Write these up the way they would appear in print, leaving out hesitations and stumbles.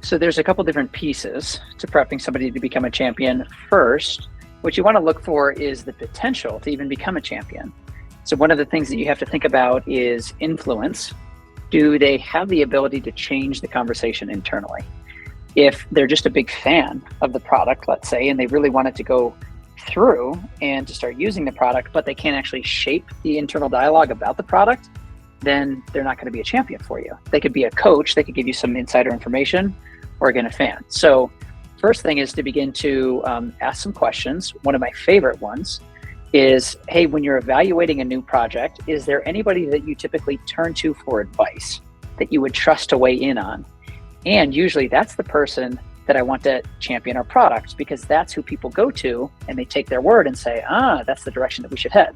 So there's a couple different pieces to prepping somebody to become a champion. First, what you want to look for is the potential to even become a champion. So one of the things that you have to think about is influence. Do they have the ability to change the conversation internally? If they're just a big fan of the product, let's say, and they really want it to go through and to start using the product, but they can't actually shape the internal dialogue about the product, then they're not going to be a champion for you. They could be a coach, they could give you some insider information, or again, a fan. So first thing is to begin to ask some questions. One of my favorite ones is, hey, when you're evaluating a new project, is there anybody that you typically turn to for advice that you would trust to weigh in on? And usually that's the person that I want to champion our products, because that's who people go to and they take their word and say, that's the direction that we should head,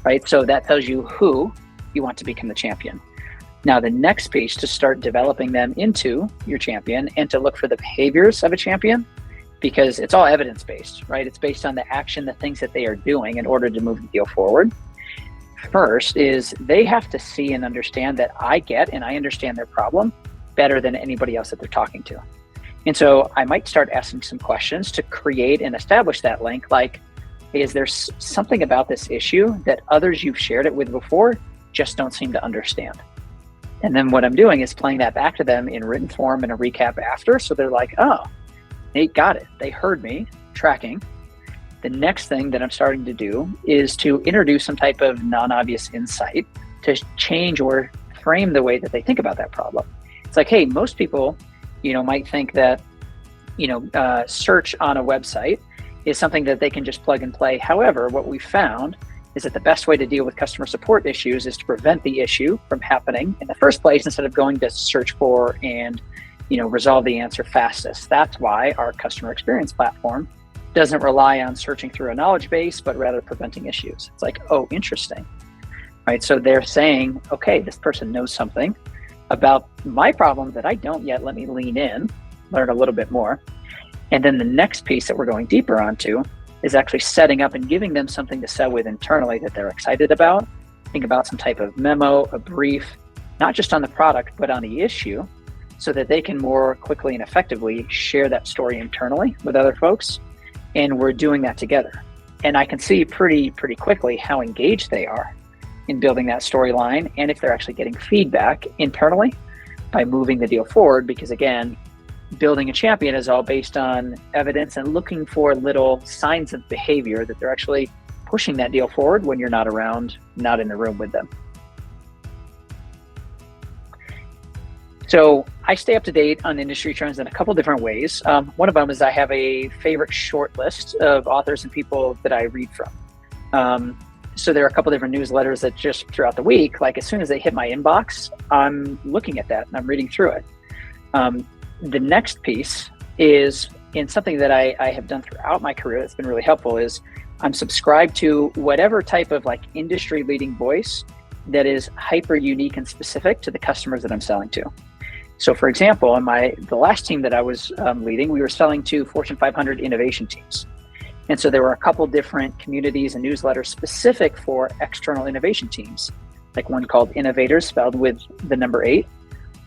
right? So that tells you who you want to become the champion. Now, the next piece to start developing them into your champion and to look for the behaviors of a champion, because it's all evidence-based, right? It's based on the action, the things that they are doing in order to move the deal forward. First is they have to see and understand that I get and I understand their problem better than anybody else that they're talking to. And so I might start asking some questions to create and establish that link, like, hey, is there something about this issue that others you've shared it with before just don't seem to understand? And then what I'm doing is playing that back to them in written form and a recap after. So they're like, oh, they got it. They heard me, tracking. The next thing that I'm starting to do is to introduce some type of non-obvious insight to change or frame the way that they think about that problem. It's like, hey, most people, might think that, search on a website is something that they can just plug and play. However, what we found is that the best way to deal with customer support issues is to prevent the issue from happening in the first place instead of going to search for and resolve the answer fastest. That's why our customer experience platform doesn't rely on searching through a knowledge base, but rather preventing issues. It's like, oh, interesting, right? So they're saying, okay, this person knows something about my problem that I don't yet. Let me lean in, learn a little bit more. And then the next piece that we're going deeper onto is actually setting up and giving them something to sell with internally that they're excited about. Think about some type of memo, a brief, not just on the product, but on the issue, so that they can more quickly and effectively share that story internally with other folks. And we're doing that together. And I can see pretty quickly how engaged they are in building that storyline, and if they're actually getting feedback internally by moving the deal forward, because again, building a champion is all based on evidence and looking for little signs of behavior that they're actually pushing that deal forward when you're not around, not in the room with them. So I stay up to date on industry trends in a couple different ways. One of them is I have a favorite short list of authors and people that I read from. So there are a couple different newsletters that just throughout the week, like as soon as they hit my inbox, I'm looking at that and I'm reading through it. The next piece is in something that I have done throughout my career that's been really helpful is I'm subscribed to whatever type of like industry leading voice that is hyper unique and specific to the customers that I'm selling to. So for example, in the last team that I was leading, we were selling to Fortune 500 innovation teams. And so there were a couple different communities and newsletters specific for external innovation teams, like one called Innovators, spelled with the number 8.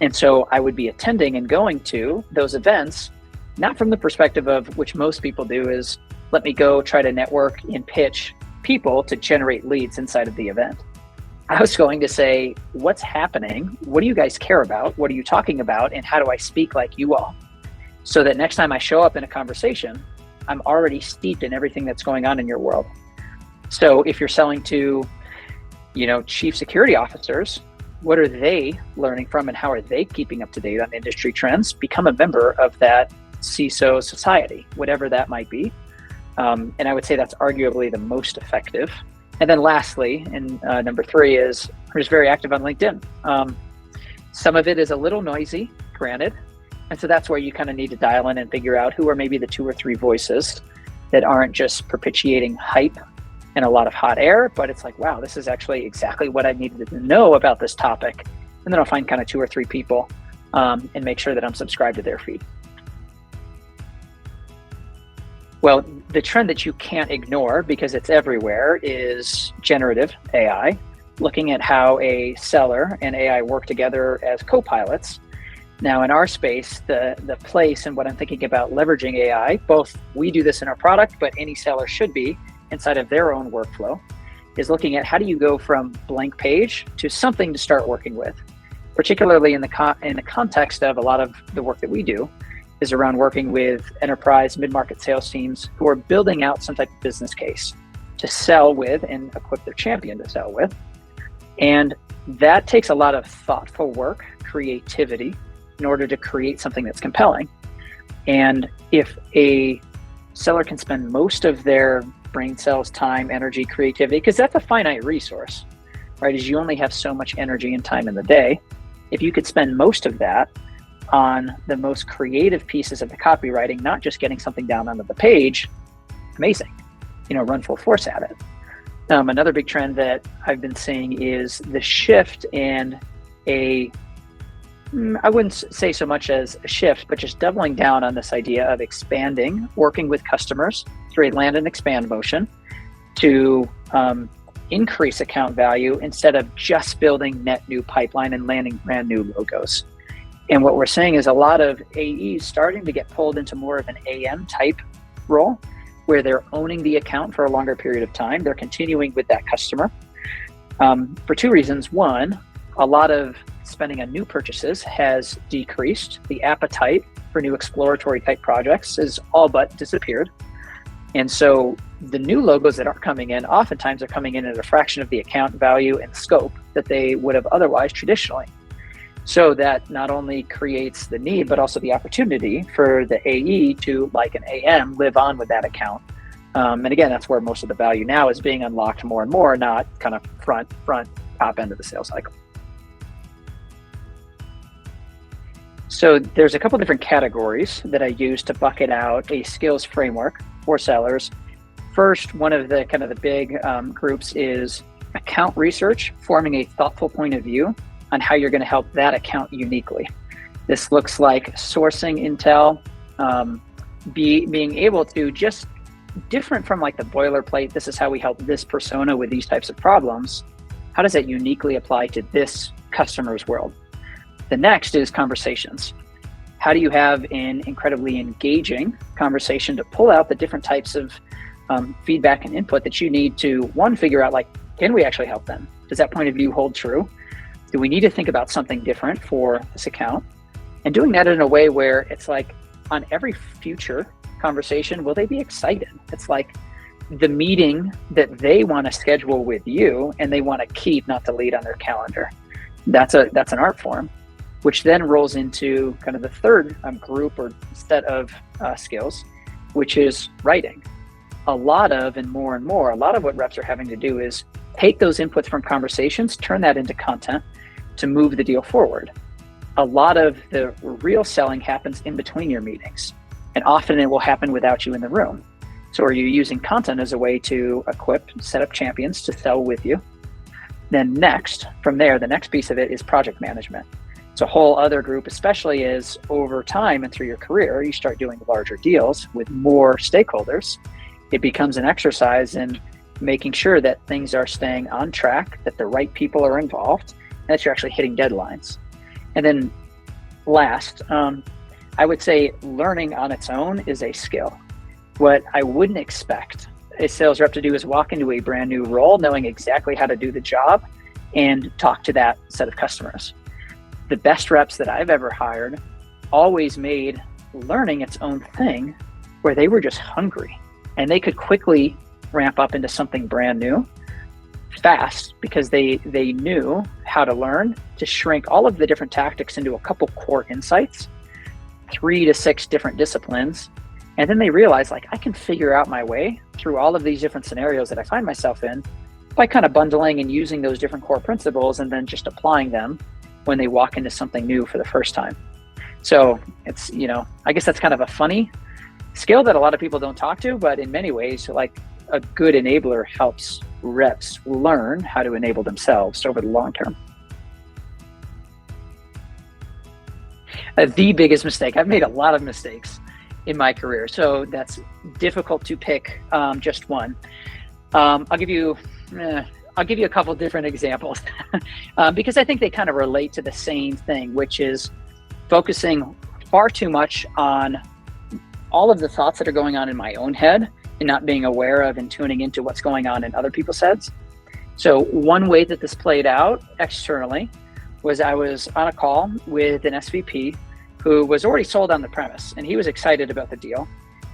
And so I would be attending and going to those events, not from the perspective of which most people do is, let me go try to network and pitch people to generate leads inside of the event. I was going to say, what's happening? What do you guys care about? What are you talking about? And how do I speak like you all? So that next time I show up in a conversation, I'm already steeped in everything that's going on in your world. So if you're selling to, chief security officers, what are they learning from and how are they keeping up to date on industry trends? Become a member of that CISO society, whatever that might be. And I would say that's arguably the most effective. And then lastly, and number 3 is I'm just very active on LinkedIn. Some of it is a little noisy, granted. And so that's where you kind of need to dial in and figure out who are maybe the 2 or 3 voices that aren't just perpetuating hype and a lot of hot air, but it's like, wow, this is actually exactly what I needed to know about this topic. And then I'll find kind of 2 or 3 people and make sure that I'm subscribed to their feed. Well, the trend that you can't ignore because it's everywhere is generative AI, looking at how a seller and AI work together as co-pilots. Now in our space, the place and what I'm thinking about leveraging AI, both we do this in our product, but any seller should be inside of their own workflow, is looking at how do you go from blank page to something to start working with, particularly in the context of a lot of the work that we do is around working with enterprise mid-market sales teams who are building out some type of business case to sell with and equip their champion to sell with. And that takes a lot of thoughtful work, creativity, in order to create something that's compelling. And if a seller can spend most of their brain cells, time, energy, creativity, because that's a finite resource, right? Is you only have so much energy and time in the day. If you could spend most of that on the most creative pieces of the copywriting, not just getting something down onto the page, amazing, run full force at it. Another big trend that I've been seeing is the shift in I wouldn't say so much as a shift, but just doubling down on this idea of expanding, working with customers through a land and expand motion to increase account value instead of just building net new pipeline and landing brand new logos. And what we're seeing is a lot of AEs starting to get pulled into more of an AM type role where they're owning the account for a longer period of time. They're continuing with that customer for two reasons. One, a lot of spending on new purchases has decreased. The appetite for new exploratory type projects is all but disappeared. And so the new logos that are coming in oftentimes are coming in at a fraction of the account value and scope that they would have otherwise traditionally. So that not only creates the need, but also the opportunity for the AE to, like an AM, live on with that account. And again, that's where most of the value now is being unlocked more and more, not kind of front top end of the sales cycle. So there's a couple different categories that I use to bucket out a skills framework for sellers. First, one of the kind of the big groups is account research, forming a thoughtful point of view on how you're going to help that account uniquely. This looks like sourcing intel, being able to just different from like the boilerplate, this is how we help this persona with these types of problems. How does that uniquely apply to this customer's world? The next is conversations. How do you have an incredibly engaging conversation to pull out the different types of feedback and input that you need to, one, figure out like, can we actually help them? Does that point of view hold true? Do we need to think about something different for this account? And doing that in a way where it's like on every future conversation, will they be excited? It's like the meeting that they want to schedule with you and they want to keep, not delete on their calendar. That's an art form, which then rolls into kind of the third group or set of skills, which is writing. A lot of what reps are having to do is take those inputs from conversations, turn that into content to move the deal forward. A lot of the real selling happens in between your meetings, and often it will happen without you in the room. So are you using content as a way to equip, set up champions to sell with you? Then next, from there, the next piece of it is project management. It's a whole other group, especially as over time and through your career, you start doing larger deals with more stakeholders. It becomes an exercise in making sure that things are staying on track, that the right people are involved, and that you're actually hitting deadlines. And then last, I would say learning on its own is a skill. What I wouldn't expect a sales rep to do is walk into a brand new role knowing exactly how to do the job and talk to that set of customers. The best reps that I've ever hired always made learning its own thing where they were just hungry and they could quickly ramp up into something brand new fast because they knew how to learn to shrink all of the different tactics into a couple core insights, 3 to 6 different disciplines. And then they realized like I can figure out my way through all of these different scenarios that I find myself in by kind of bundling and using those different core principles and then just applying them when they walk into something new for the first time. So it's, I guess that's kind of a funny skill that a lot of people don't talk to, but in many ways, like a good enabler helps reps learn how to enable themselves over the long term. The biggest mistake, I've made a lot of mistakes in my career, so that's difficult to pick just one. I'll give you a couple different examples because I think they kind of relate to the same thing, which is focusing far too much on all of the thoughts that are going on in my own head and not being aware of and tuning into what's going on in other people's heads. So one way that this played out externally was I was on a call with an SVP who was already sold on the premise, and he was excited about the deal.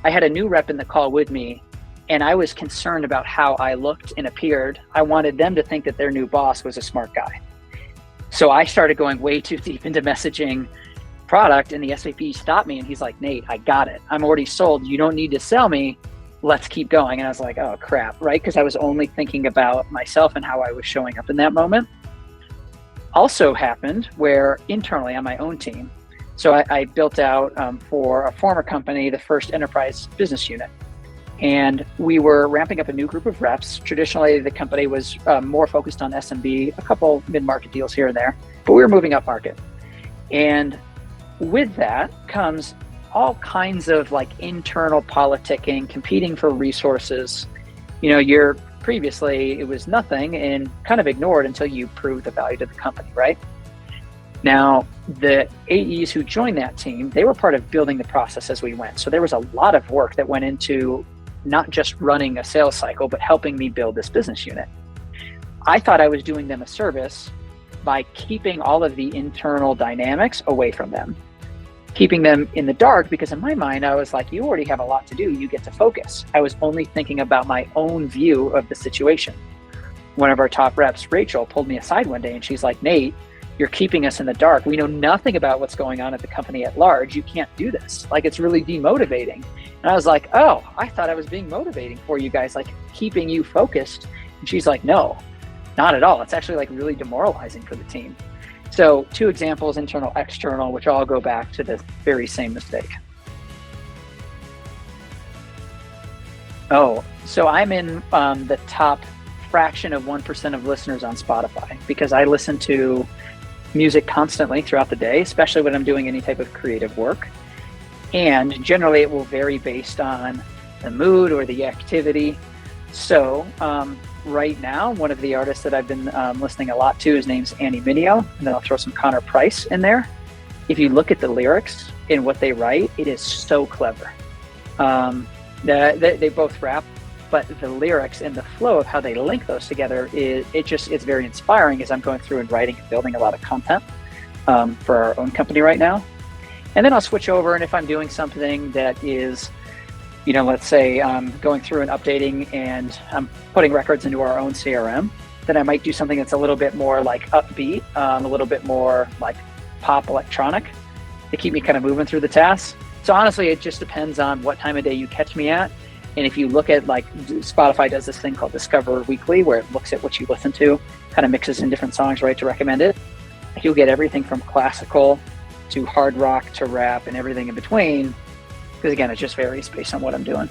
I had a new rep in the call with me, and I was concerned about how I looked and appeared. I wanted them to think that their new boss was a smart guy. So I started going way too deep into messaging product, and the SVP stopped me and he's like, Nate, I got it. I'm already sold. You don't need to sell me. Let's keep going. And I was like, oh crap, right? Because I was only thinking about myself and how I was showing up in that moment. Also happened where internally on my own team, so I built out for a former company, the first enterprise business unit. And we were ramping up a new group of reps. Traditionally, the company was more focused on SMB, a couple mid-market deals here and there, but we were moving up market. And with that comes all kinds of like internal politicking, competing for resources. You know, previously it was nothing and kind of ignored until you prove the value to the company, right? Now, the AEs who joined that team, they were part of building the process as we went. So there was a lot of work that went into not just running a sales cycle, but helping me build this business unit. I thought I was doing them a service by keeping all of the internal dynamics away from them, keeping them in the dark, because in my mind, I was like, you already have a lot to do. You get to focus. I was only thinking about my own view of the situation. One of our top reps, Rachel, pulled me aside one day and she's like, Nate, you're keeping us in the dark. We know nothing about what's going on at the company at large. You can't do this. Like, it's really demotivating. And I was like, oh, I thought I was being motivating for you guys, like keeping you focused. And she's like, no, not at all. It's actually like really demoralizing for the team. So 2 examples, internal, external, which all go back to the very same mistake. Oh, so I'm in the top fraction of 1% of listeners on Spotify because I listen to music constantly throughout the day, especially when I'm doing any type of creative work. And generally it will vary based on the mood or the activity. So right now, one of the artists that I've been listening a lot to, his name's Annie Mineo, and then I'll throw some Connor Price in there. If you look at the lyrics and what they write, it is so clever. They both rap, but the lyrics and the flow of how they link those together, it's very inspiring as I'm going through and writing and building a lot of content for our own company right now. And then I'll switch over, and if I'm doing something that is, you know, let's say I'm going through and updating and I'm putting records into our own CRM, then I might do something that's a little bit more like upbeat, a little bit more like pop electronic to keep me kind of moving through the tasks. So honestly, it just depends on what time of day you catch me at. And if you look at, like, Spotify does this thing called Discover Weekly, where it looks at what you listen to, kind of mixes in different songs, right, to recommend it. You'll get everything from classical to hard rock to rap and everything in between. Because again, it just varies based on what I'm doing.